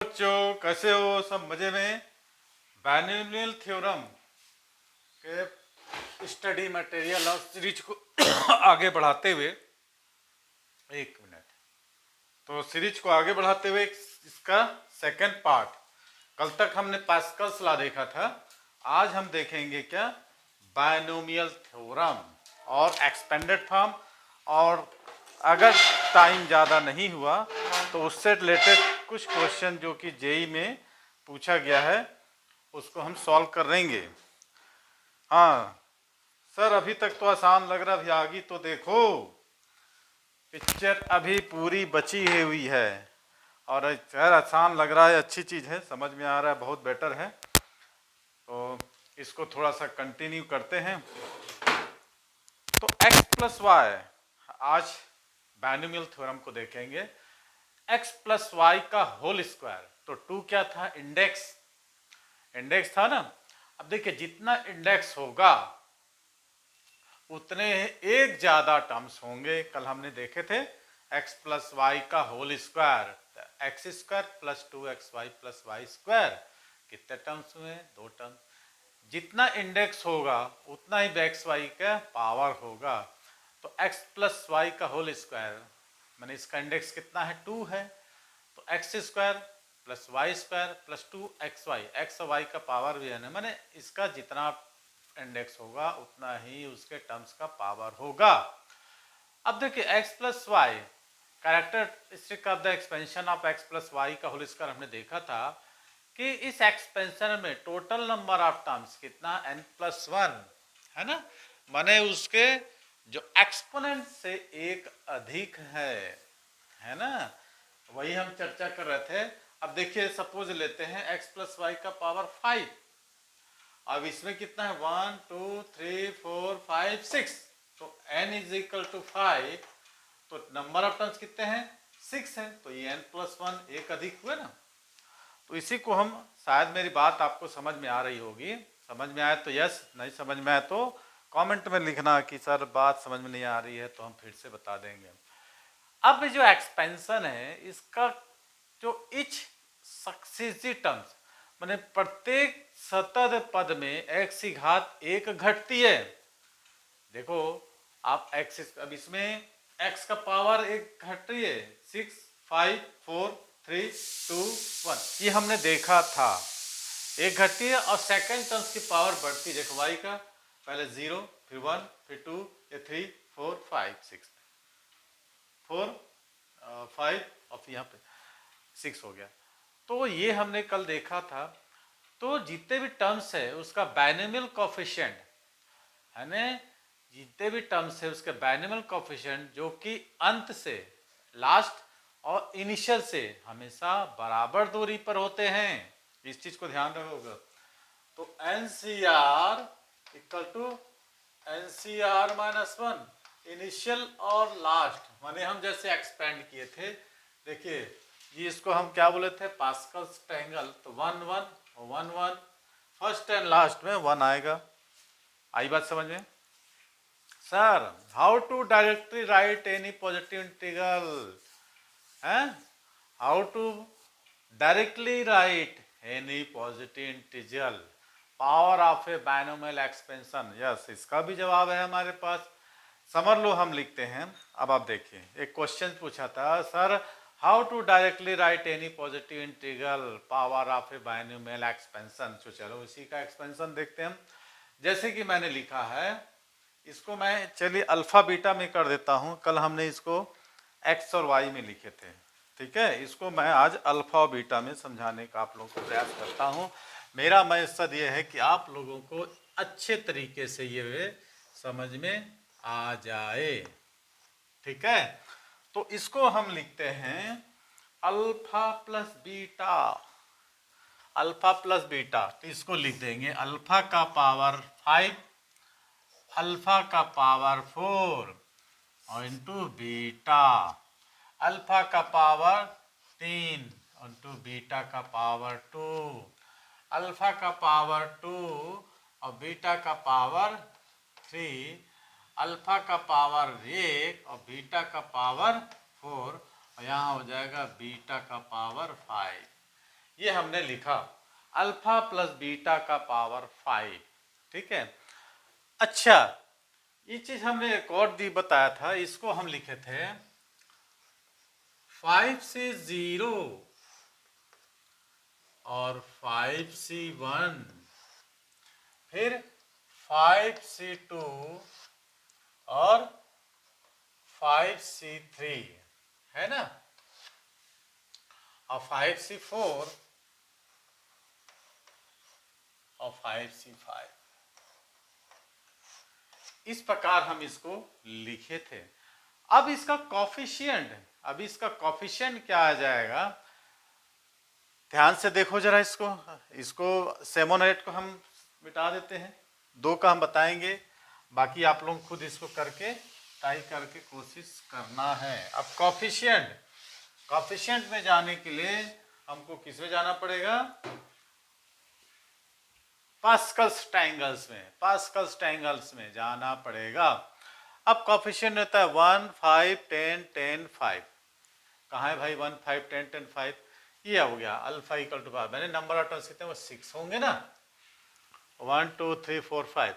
बच्चों कैसे हो? सब मजे में। बाइनोमियल थ्योरम के स्टडी मटेरियल और सीरीज को आगे बढ़ाते हुए एक मिनट तो सीरीज को आगे बढ़ाते हुए इसका सेकंड पार्ट, कल तक हमने पास्कल्स लॉ देखा था। आज हम देखेंगे क्या? बाइनोमियल थ्योरम और एक्सपेंडेड फॉर्म। और अगर टाइम ज़्यादा नहीं हुआ तो उससे रिलेटेड कुछ क्वेश्चन जो कि जेई में पूछा गया है उसको हम सॉल्व कर लेंगे। हाँ सर, अभी तक तो आसान लग रहा, अभी आगे तो देखो, पिक्चर अभी पूरी बची हुई है। और सर आसान लग रहा है, अच्छी चीज़ है, समझ में आ रहा है, बहुत बेटर है। तो इसको थोड़ा सा कंटिन्यू करते हैं। तो x प्लस वाई, आज बाइनोमियल थ्योरम को देखेंगे। x प्लस वाई का होल स्क्वायर, तो 2 क्या था? इंडेक्स था ना। अब देखिए, जितना इंडेक्स होगा उतने एक ज्यादा टर्म्स होंगे। कल हमने देखे थे x प्लस वाई का whole square, X square plus 2xy plus Y square. कितने टर्म्स हुए? 2 टर्म। जितना इंडेक्स होगा उतना ही एक्स वाई का पावर होगा। तो x प्लस वाई का होल स्क्वायर मैंने, इसका इंडेक्स कितना है? 2 है। तो X square plus Y square plus 2xy, X और वाई का पावर भी है ना, मैंने इसका जितना इंडेक्स होगा उतना ही उसके टर्म्स का पावर होगा। अब देखिए, x plus Y characteristic of the expansion of x plus Y का होल स्क्वायर हमने देखा था कि इस एक्सपेंशन में टोटल नंबर ऑफ टर्म्स कितना? n प्लस वन है ना, माने उसके जो एक्सपोनेंट से एक अधिक है ना, वही हम चर्चा कर रहे थे। अब देखिए, सपोज लेते हैं x प्लस वाई का पावर 5। अब इसमें कितना है? 1 2 3 4 5 6। तो n इज इक्वल टू 5, तो नंबर ऑफ टर्म्स कितने हैं? 6 है। तो ये n प्लस वन एक अधिक हुए ना। तो इसी को हम, शायद मेरी बात आपको समझ में आ रही होगी। समझ में आए तो यस, नहीं समझ में आए तो कमेंट में लिखना कि सर बात समझ में नहीं आ रही है, तो हम फिर से बता देंगे। अब जो एक्सपेंशन है इसका, जो इच सक्सेसिव टर्म्स, माने प्रत्येक सतत पद में x की घात एक घटती है। देखो आप x, अब इसमें x का पावर एक घट रही है, 6 5 4 3 2 1, ये हमने देखा था, एक घटती है। और सेकेंड टर्म्स की पावर बढ़ती है। देखो y का पहले 0 फिर 1 फिर 2 फिर 3 4 5 6 4 5 और फिर यहाँ पे 6 हो गया। तो ये हमने कल देखा था। तो जितने भी टर्म्स है उसका बाइनोमियल कोफिशिएंट है ना, जितने भी टर्म्स है उसके बाइनोमियल कोफिशिएंट जो कि अंत से, लास्ट और इनिशियल से हमेशा बराबर दूरी पर होते हैं। इस चीज को ध्यान रखोगे। तो NCR equal to NCR minus one, initial और लास्ट, माने हम जैसे एक्सपेंड किए थे। देखिए ये, इसको हम क्या बोले थे? Pascal's triangle. तो 1 1 1 1, फर्स्ट एंड लास्ट में 1 आएगा। आई बात समझ में? Sir how to directly write any positive integral है? How to directly write any positive integral power of a binomial expansion. Yes, इसका भी जवाब है हमारे पास। समझ लो, हम लिखते हैं। अब आप देखिए, एक क्वेश्चन पूछा था, sir how to directly write any positive integral power of a binomial expansion. तो चलो इसी का एक्सपेंशन देखते हैं हम। जैसे कि मैंने लिखा है, इसको मैं चलिए अल्फा बीटा में कर देता हूं। कल हमने इसको एक्स और वाई में लिखे थे, ठीक है। इसको मैं आज अल्फा और बीटा में समझाने का आप लोगों को प्रयास करता हूं। मेरा मकसद ये है कि आप लोगों को अच्छे तरीके से ये समझ में आ जाए, ठीक है। तो इसको हम लिखते हैं alpha plus beta. Alpha plus beta, तो इसको लिख देंगे अल्फा का पावर 5, अल्फा का पावर 4 और इंटू बीटा, अल्फा का पावर 3 इंटू बीटा का पावर 2, अल्फा का पावर 2 और बीटा का पावर 3, अल्फा का पावर 1 और बीटा का पावर 4, और यहाँ हो जाएगा बीटा का पावर 5। ये हमने लिखा अल्फा प्लस बीटा का पावर 5, ठीक है। अच्छा, ये चीज हमने एक और दी बताया था, इसको हम लिखे थे 5 से 0 और 5 से 1, फिर 5 से 2 और 5 से 3, है ना, और 5 से 4 और 5 से 5। इस प्रकार हम इसको लिखे थे। अब इसका कॉफिशिएंट क्या आ जाएगा, ध्यान से देखो जरा इसको सेमोनेट को हम मिटा देते हैं, 2 का हम बताएंगे, बाकी आप लोग खुद इसको करके ट्राई करके कोशिश करना है। अब कॉफिशिएंट में जाने के लिए हमको किस में जाना पड़ेगा, पास्कल्स ट्रायंगल्स में जाना पड़ेगा। अब कॉफिशिएंट होता है 1, 5, 10, 10, 5। कहाँ है भाई 1, 5, 10, 10, 5? ये हो गया अल्फा इक्वल टू 5। मैंने नंबर ऑफ टर्म्स कितने, वो 6 होंगे ना, 1, 2, 3, 4, 5।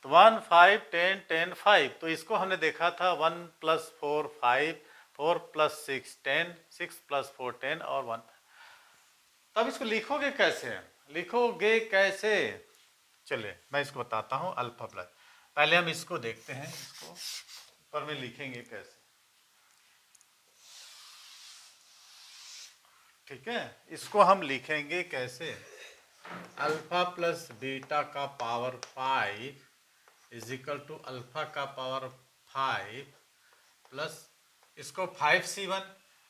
तो 1, 5, 10, 10, 5। तो इसको हमने देखा था 1 + 4 5, 4 + 6 10, 6 + 4 10 और 1। तब इसको लिखोगे कैसे, चलिए मैं इसको बताता हूँ। अल्फा प्लस, पहले हम इसको देखते हैं, इसको ऊपर में लिखेंगे कैसे, ठीक है। इसको हम लिखेंगे कैसे, अल्फा प्लस बीटा का power 5 is equal to alpha का पावर 5 प्लस इसको 5c1,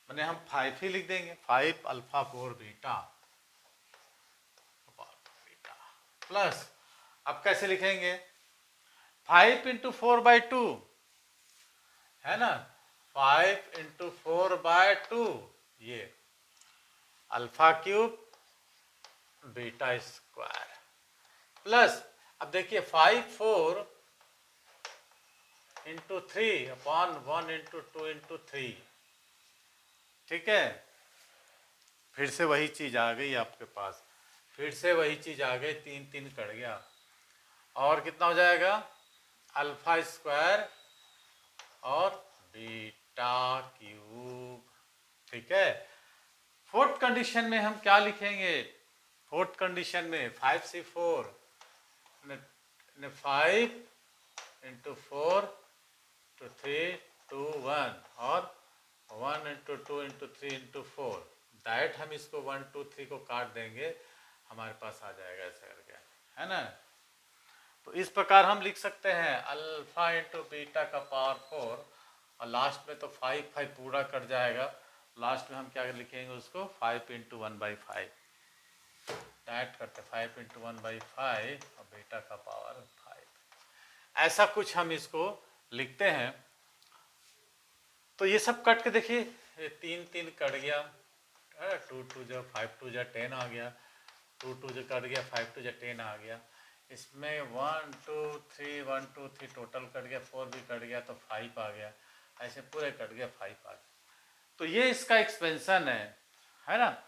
मैंने हम 5 ही लिख देंगे, 5 अल्फा 4 बीटा प्लस, अब कैसे लिखेंगे, 5 × 4/2 है ना, 5 × 4/2, ये alpha cube beta square plus, अब देखिए 5 4 × 3 अपॉन 1 × 2 × 3, ठीक है। फिर से वही चीज आ गई आपके पास, फिर से वही चीज आ गई, 3 3 कट गया, और कितना हो जाएगा, अल्फा स्क्वायर और बीटा क्यूब, ठीक है। फोर्थ कंडीशन में हम क्या लिखेंगे, फोर्थ कंडीशन में 5 से 4 ने 5 × 4 × 3 2 1 और 1 × 2 × 3 × 4, डायरेक्ट हम इसको 1 2 3 को काट देंगे, हमारे पास आ जाएगा ऐसा करके, है ना। तो इस प्रकार हम लिख सकते हैं अल्फा × बीटा का पावर 4, और लास्ट में तो 5 5 पूरा कट जाएगा, लास्ट में हम क्या लिखेंगे उसको, 5 × 1/5, डायरेक्ट करते 5 × 1/5 और बीटा का पावर 5, ऐसा कुछ हम इसको लिखते हैं। तो ये सब कट के देखिए, 3 3 कट गया, 2 2 जो 5 2 जो 10 आ गया, 2 2 जो कट गया, 5 2 जो 10 आ गया, इसमें 1 2 3 1 2 3 टोटल कट गया, 4 भी कट गया तो 5 आ गया, ऐसे पूरे कट गया 5 आ गया। तो ये इसका एक्सपेंशन है ना।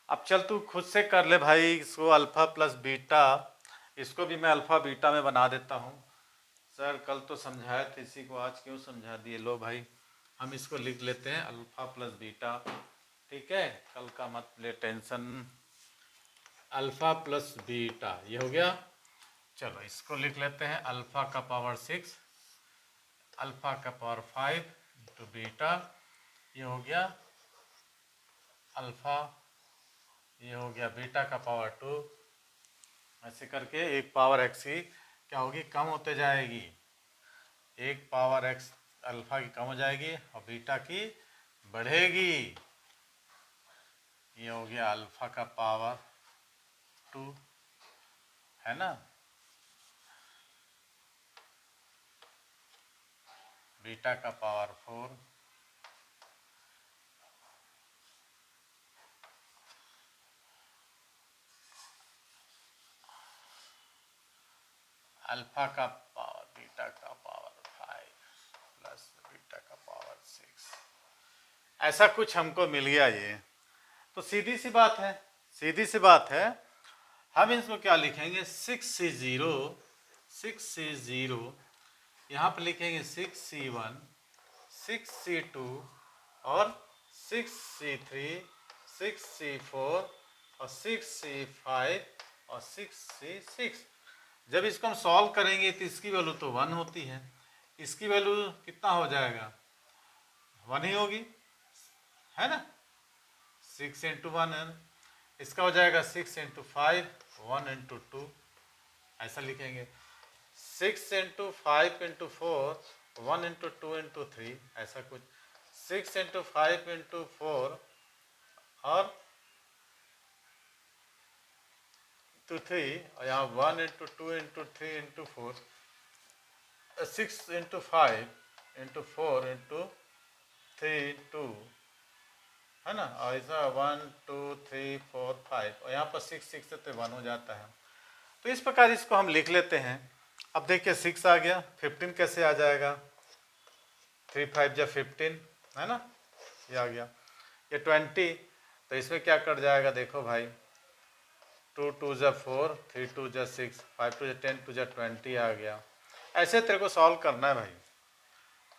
अब चल तू खुद से कर ले भाई, इसको अल्फा प्लस बीटा, इसको भी मैं अल्फा बीटा में बना देता हूँ। सर कल तो समझाए थे इसी को, आज क्यों समझा दिए, लो भाई हम इसको लिख लेते हैं अल्फा प्लस बीटा, ठीक है, कल का मत ले टेंशन। अल्फा प्लस बीटा ये हो गया, चलो इसको लिख लेते हैं अल्फा का पावर 6, अल्फा का पावर 5 × बीटा, ये हो गया अल्फा, ये हो गया बीटा का पावर 2, ऐसे करके एक पावर x की क्या होगी, कम होते जाएगी, एक पावर x अल्फा की कम हो जाएगी और बीटा की बढ़ेगी, ये हो गया अल्फा का पावर 2, है ना, बीटा का पावर 4, अल्फा का पावर बीटा का पावर 5 प्लस बीटा का पावर 6, ऐसा कुछ हमको मिल गया ये। तो सीधी सी बात है, सीधी सी बात है। हम इसको क्या लिखेंगे, 6C0 यहाँ पर लिखेंगे 6C1 6C2 और 6C3 6C4 और 6C5 और 6C6। जब इसको हम सॉल्व करेंगे तो इसकी वैल्यू तो 1 होती है, इसकी वैल्यू कितना हो जाएगा, 1 ही होगी, है ना। 6 इंटू 1 है, इसका हो जाएगा 6 इंटू 5 1 इंटू 2, ऐसा लिखेंगे। 6 इंटू 5 इंटू 4 1 इंटू 2 इंटू 3, ऐसा कुछ। 6 इंटू 5 इंटू 4 और इंटू 3, और यहाँ 1 into 2 into 3 into 4, 6 into 5 into 4 into 3 2, है ना। और ऐसा 1 2 3 4 5, और यहाँ पर 6 से तो 1 हो जाता है। तो इस प्रकार इसको हम लिख लेते हैं। अब देखिए 6 आ गया, 15 कैसे आ जाएगा, 3 5 जा 15, है ना, ये आ गया। ये 20, तो इसमें क्या कट जाएगा, देखो भाई, 2 2 जा 4 3 2 जा 6 5 2 जा 10 2 जा 20 आ गया। ऐसे तेरे को सॉल्व करना है भाई।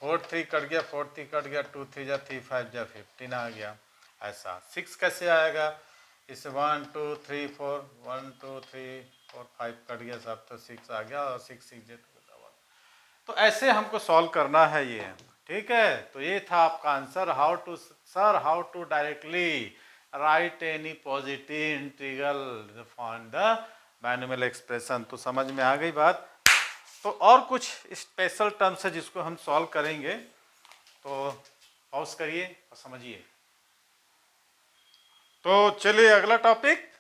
4 3 कट गया, 4 3 कट गया, 2 3 जा 3 5 जा 15 आ गया। ऐसा 6 कैसे आएगा, इसे 1 2 3 4 1 2 3 4 5 कट गया सब, तो 6 आ गया, और 6 6 जे 1। तो ऐसे हमको सॉल्व करना है ये, ठीक है। तो ये था आपका answer, how to directly write any positive integral find the binomial expression. तो समझ में आ गई बात। तो और कुछ स्पेशल टर्म्स है जिसको हम सॉल्व करेंगे, तो पॉज करिए और समझिए। तो चलिए अगला topic,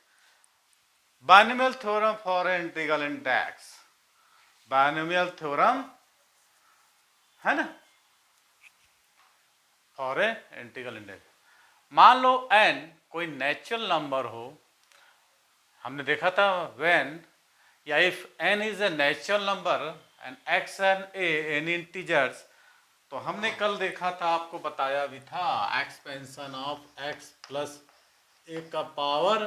binomial theorem for integral in x. Binomial theorem, है ना, for a integral in x. मान लो n कोई नेचुरल नंबर हो, हमने देखा था व्हेन या if n is a natural number and x and a any integers, तो हमने कल देखा था, आपको बताया भी था, expansion of x plus a का पावर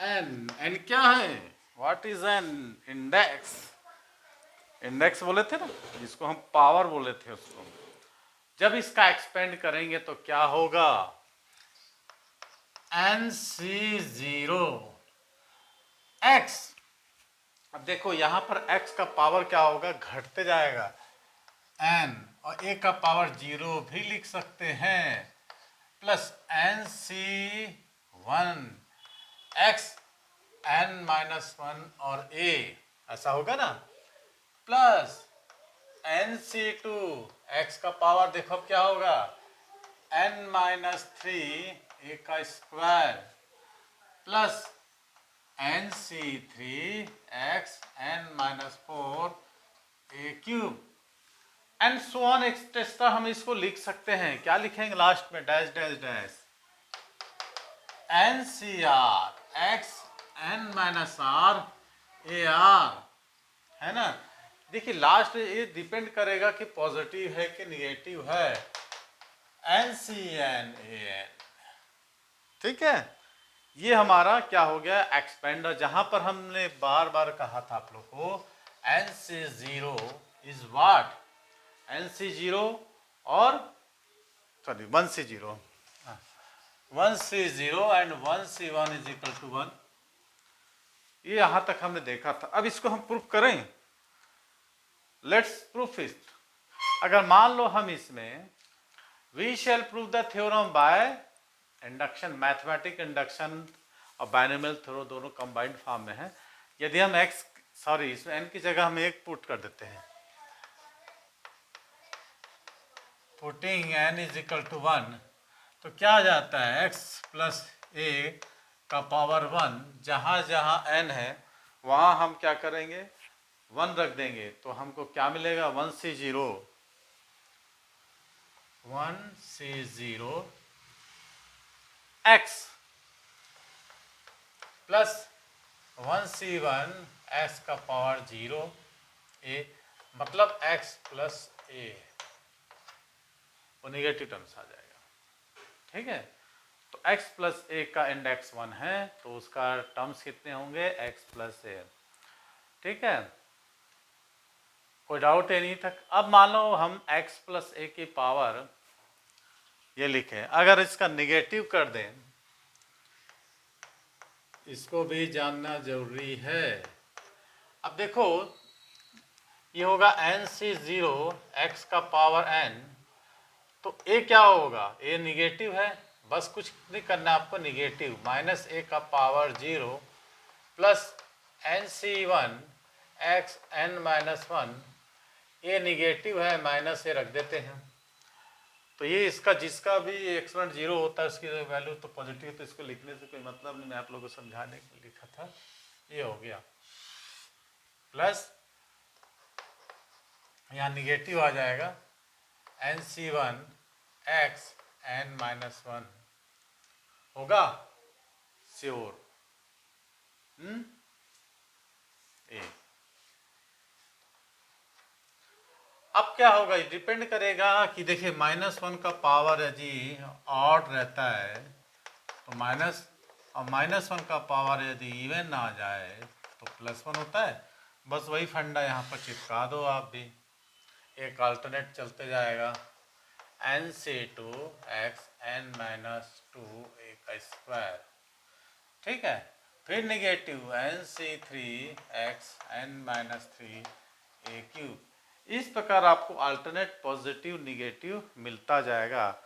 n। n क्या है, what is an, index. Index बोले थे ना, जिसको हम पावर बोले थे उसको। जब इसका एक्सपेंड करेंगे तो क्या होगा, NC0 x। अब देखो यहां पर x का पावर क्या होगा, घटते जाएगा, n, और a का पावर 0 भी लिख सकते हैं, प्लस NC1 x n-1 और a, ऐसा होगा ना, प्लस NC2 x का पावर देखो अब क्या होगा, n-3 a का square, plus NC3 x n-4 a cube, and so on etcetera. हम इसको लिख सकते हैं, क्या लिखेंगे लास्ट में, dash dash dash, NCR x n-r a r, है ना। देखिए लास्ट ये डिपेंड करेगा कि पॉजिटिव है कि निगेटिव है, NCN an, ठीक है। ये हमारा क्या हो गया, एक्सपेंडर, जहां पर हमने बार बार कहा था आप लोग को, NC0 इज व्हाट, NC0 और sorry 1C0, 1C0 and 1C1 is equal to 1। ये यहां तक हमने देखा था। अब इसको हम प्रूफ करें, लेट्स प्रूफ इट। अगर मान लो हम इसमें we shall prove the theorem by induction, mathematic induction और बायनोमियल थ्योरम दोनों कंबाइंड फॉर्म में है। यदि हम इसमें n की जगह हम 1 पुट कर देते हैं, putting n is equal to 1, तो क्या आ जाता है, x प्लस a का पावर 1, जहां जहां n है वहां हम क्या करेंगे, 1 रख देंगे, तो हमको क्या मिलेगा, 1C0 x plus 1C1 x का पावर 0 a, मतलब x प्लस a, वो नेगेटिव टर्म्स आ जाएगा, ठीक है। तो x प्लस ए का इंडेक्स 1 है तो उसका टर्म्स कितने होंगे x प्लस ए। ठीक है, कोई डाउट है नहीं तक। अब मान लो हम x प्लस ए की पावर ये लिखें, अगर इसका निगेटिव कर दें, इसको भी जानना जरूरी है। अब देखो ये होगा NC0 x का पावर n, तो a क्या होगा, a निगेटिव है, बस कुछ नहीं करना आपको, निगेटिव माइनस a का power 0 plus NC1 x n minus 1, a negative है माइनस a रख देते हैं, तो ये इसका जिसका भी एक्सपोनेंट 0 होता है उसकी वैल्यू तो पॉजिटिव, तो इसको लिखने से कोई मतलब नहीं, मैं आप लोगों को समझाने के लिए लिखा था। ये हो गया प्लस यहाँ निगेटिव आ जाएगा NC1 x n माइनस 1 होगा श्योर। ए अब क्या होगा, डिपेंड करेगा कि देखिए -1 का पावर यदि ऑड रहता है तो माइनस, और -1 का पावर यदि इवन आ जाए तो +1 होता है। बस वही फंडा यहाँ पर चिपका दो आप भी, एक अल्टरनेट चलते जाएगा NC2 x n minus 2 a का स्क्वायर। ठीक है, फिर negative NC3 x n minus 3 a cube. इस प्रकार आपको अल्टरनेट पॉजिटिव निगेटिव मिलता जाएगा,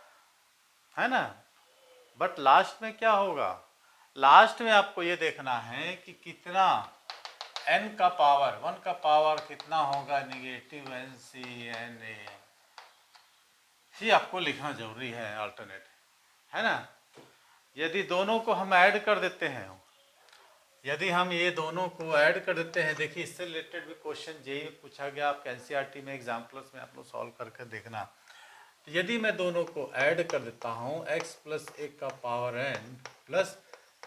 है ना। बट लास्ट में क्या होगा, लास्ट में आपको ये देखना है कि कितना n का पावर 1 का पावर कितना होगा निगेटिव NCNA, ये आपको लिखना जरूरी है अल्टरनेट, है ना। यदि दोनों को हम ऐड कर देते हैं, यदि हम ये दोनों को ऐड कर देते हैं, देखिए इससे रिलेटेड भी क्वेश्चन जेई में पूछा गया, आप एनसीईआरटी में एग्जाम्पल्स में आप लोग सॉल्व करके देखना। तो यदि मैं दोनों को ऐड कर देता हूँ x प्लस ए का power n plus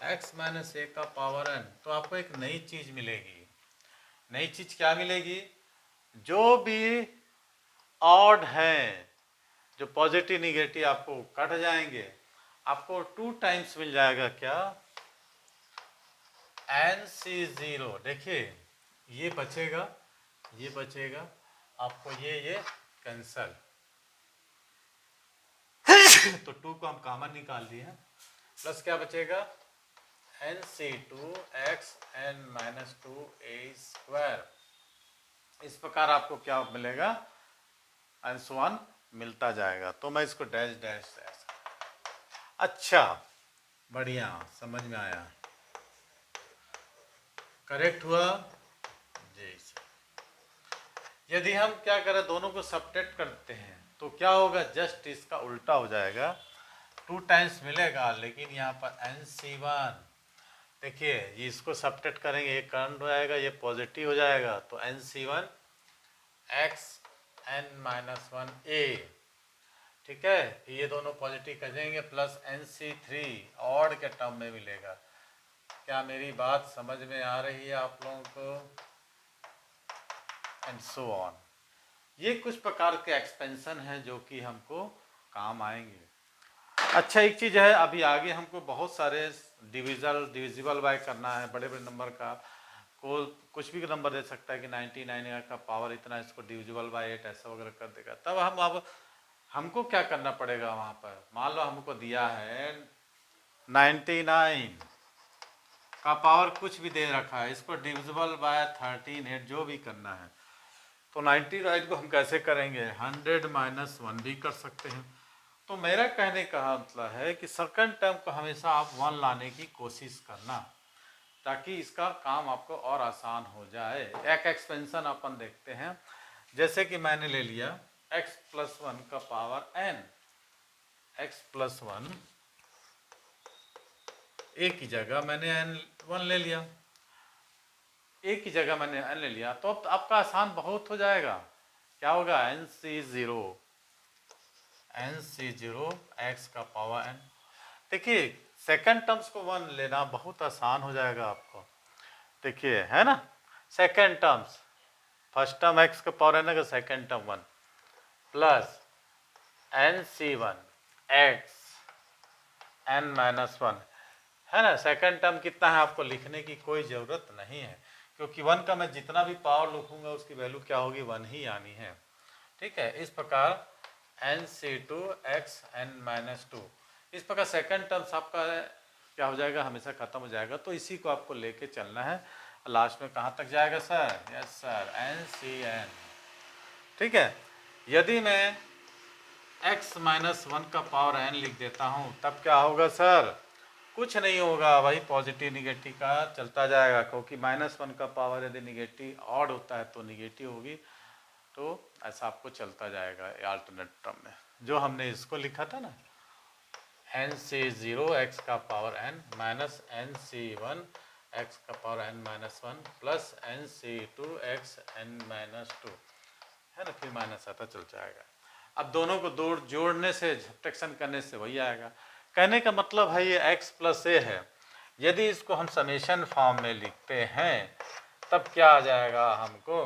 x minus A का पावर n, तो आपको एक नई चीज़ मिलेगी। नई चीज़ क्या मिलेगी, जो भी ऑड है, जो पॉजिटिव निगेटिव आपको कट जाएंगे, आपको 2 टाइम्स मिल जाएगा क्या, NC0। देखिए ये बचेगा, ये बचेगा, आपको ये कैंसल तो 2 को हम कॉमन निकाल दिए हैं, प्लस क्या बचेगा NC2 x n minus 2 a square. इस प्रकार आपको क्या मिलेगा, आंसर मिलता जाएगा। तो मैं इसको डैश डैश डैश, अच्छा बढ़िया समझ में आया, करेक्ट हुआ जी। यदि हम क्या करें, दोनों को सब्ट्रैक्ट करते हैं तो क्या होगा, जस्ट इसका उल्टा हो जाएगा, 2 टाइम्स मिलेगा, लेकिन यहाँ पर NC1, देखिए ये इसको सब्ट्रैक्ट करेंगे, ये करंट हो जाएगा, ये पॉजिटिव हो जाएगा, तो NC1 x n minus 1 a, ठीक है, ये दोनों पॉजिटिव कर देंगे, प्लस NC3 ऑड के टर्म में मिलेगा। क्या मेरी बात समझ में आ रही है आप लोगों को, एंड सो ऑन। ये कुछ प्रकार के एक्सपेंशन हैं जो कि हमको काम आएंगे। अच्छा एक चीज़ है, अभी आगे हमको बहुत सारे डिविजिबल बाय करना है, बड़े बड़े नंबर का को कुछ भी नंबर दे सकता है कि 99 का पावर इतना, इसको डिविजिबल बाय 8 ऐसा वगैरह कर देगा। तब हम अब हमको क्या करना पड़ेगा, वहाँ पर मान लो हमको दिया है 99 का पावर कुछ भी दे रखा है, इसको डिविजिबल बाय 13 जो भी करना है, तो 99 को हम कैसे करेंगे, 100 माइनस 1 भी कर सकते हैं। तो मेरा कहने का मतलब है कि सेकंड टर्म को हमेशा आप 1 लाने की कोशिश करना, ताकि इसका काम आपको और आसान हो जाए। एक एक्सपेंशन अपन देखते हैं, जैसे कि मैंने ले लिया x प्लस 1 का पावर n, x प्लस 1 एक ही जगह मैंने n1 ले लिया, एक ही जगह मैंने n ले लिया, तो अब आपका आसान बहुत हो जाएगा। क्या होगा, NC0 x का पावर n। देखिए सेकंड टर्म्स को 1 लेना बहुत आसान हो जाएगा आपको, देखिए है ना। Second terms, first term x का पावर n का second term 1 plus NC1 x n minus one, है ना। सेकंड टर्म कितना है आपको लिखने की कोई ज़रूरत नहीं है, क्योंकि वन का मैं जितना भी पावर लिखूंगा उसकी वैल्यू क्या होगी, वन ही आनी है। ठीक है, इस प्रकार nc2 x n minus to, इस प्रकार सेकंड टर्म्स आपका क्या हो जाएगा, हमेशा खत्म हो जाएगा। तो इसी को आपको लेके चलना है। लास्ट में कहाँ तक जाएगा सर, यस सर, ncn। ठीक है, यदि मैं x माइनस वन का पावर n लिख देता हूँ तब क्या होगा सर, कुछ नहीं होगा, वही पॉजिटिव निगेटिव का चलता जाएगा, क्योंकि माइनस वन का पावर यदि निगेटिव ऑड होता है तो निगेटिव होगी। तो ऐसा आपको चलता जाएगा अल्टरनेट टर्म में, जो हमने इसको लिखा था ना, एन सी ज़ीरो एक्स का power n minus N C one X का power n minus one plus N C two X n minus two, है ना, फिर माइनस आता चल जाएगा। अब दोनों को जोड़ने से, सब्ट्रैक्शन करने से वही आएगा। कहने का मतलब है ये x प्लस ए है, यदि इसको हम समेशन फॉर्म में लिखते हैं तब क्या आ जाएगा हमको,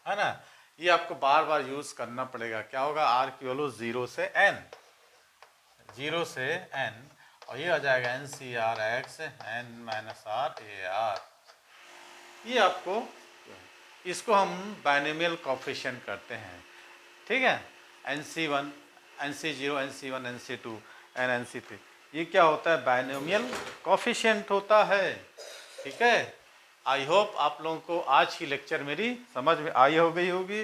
है ना। ये आपको बार बार यूज़ करना पड़ेगा। क्या होगा, r की वैल्यू 0 से n, 0 से n, और ये आ जाएगा N C R X N minus R A R. ये आपको, इसको हम बाइनोमियल कोफिशिएंट करते हैं। ठीक है, NC1 NC0 NC1 NC2 and NC3, ये क्या होता है, बाइनोमियल कोफिशिएंट होता है। ठीक है, आई होप आप लोगों को आज की लेक्चर मेरी समझ में आई हो गई होगी।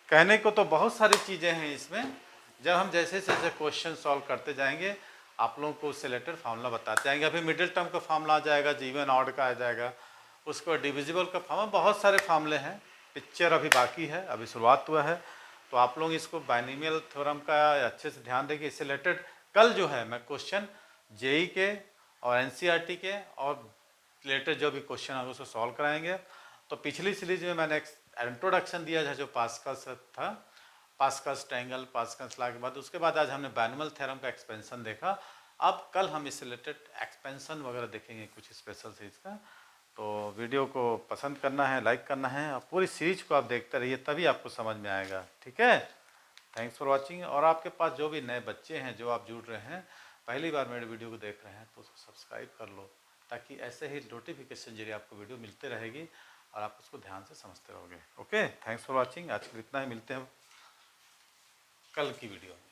कहने को तो बहुत सारी चीज़ें हैं इसमें, जब हम जैसे जैसे क्वेश्चन सॉल्व करते जाएंगे आप लोगों को उससे रिलेटेड फार्मूला बताते जाएंगे। अभी मिडिल टर्म का फार्मूला आ जाएगा, जीवन ऑड का आ जाएगा, उसके बाद डिविजिबल का फार्मूला, बहुत सारे फार्मूले हैं। पिक्चर अभी बाकी है, अभी शुरुआत हुआ है। तो आप लोग इसको बाइनोमियल थ्योरम का अच्छे से ध्यान देंगे। इससे रिलेटेड कल जो है मैं क्वेश्चन जेई के और एनसीईआरटी के और रिलेटेड जो भी क्वेश्चन है उसको सॉल्व कराएंगे। तो पिछली सीरीज में मैंने इंट्रोडक्शन दिया है जो पास्कल्स था, पास्कल्स ट्रायंगल, पास्कल्स लॉ के बाद, उसके बाद आज हमने बाइनोमियल थ्योरम का एक्सपेंशन देखा। अब कल हम इससे रिलेटेड एक्सपेंशन वगैरह देखेंगे कुछ स्पेशल सीरीज का। तो वीडियो को पसंद करना है, लाइक करना है, और पूरी सीरीज को आप देखते रहिए, तभी आपको समझ में आएगा। ठीक है, थैंक्स फॉर वाचिंग। और आपके पास जो भी नए बच्चे हैं जो आप जुड़ रहे हैं, पहली बार मेरे वीडियो को देख रहे हैं, तो उसको सब्सक्राइब कर लो, ताकि ऐसे ही नोटिफिकेशन जरिए आपको वीडियो मिलते रहेगी और आप उसको ध्यान से समझते रहोगे। Okay, thanks for watching. आज के इतना ही, मिलते हैं कल की वीडियो में।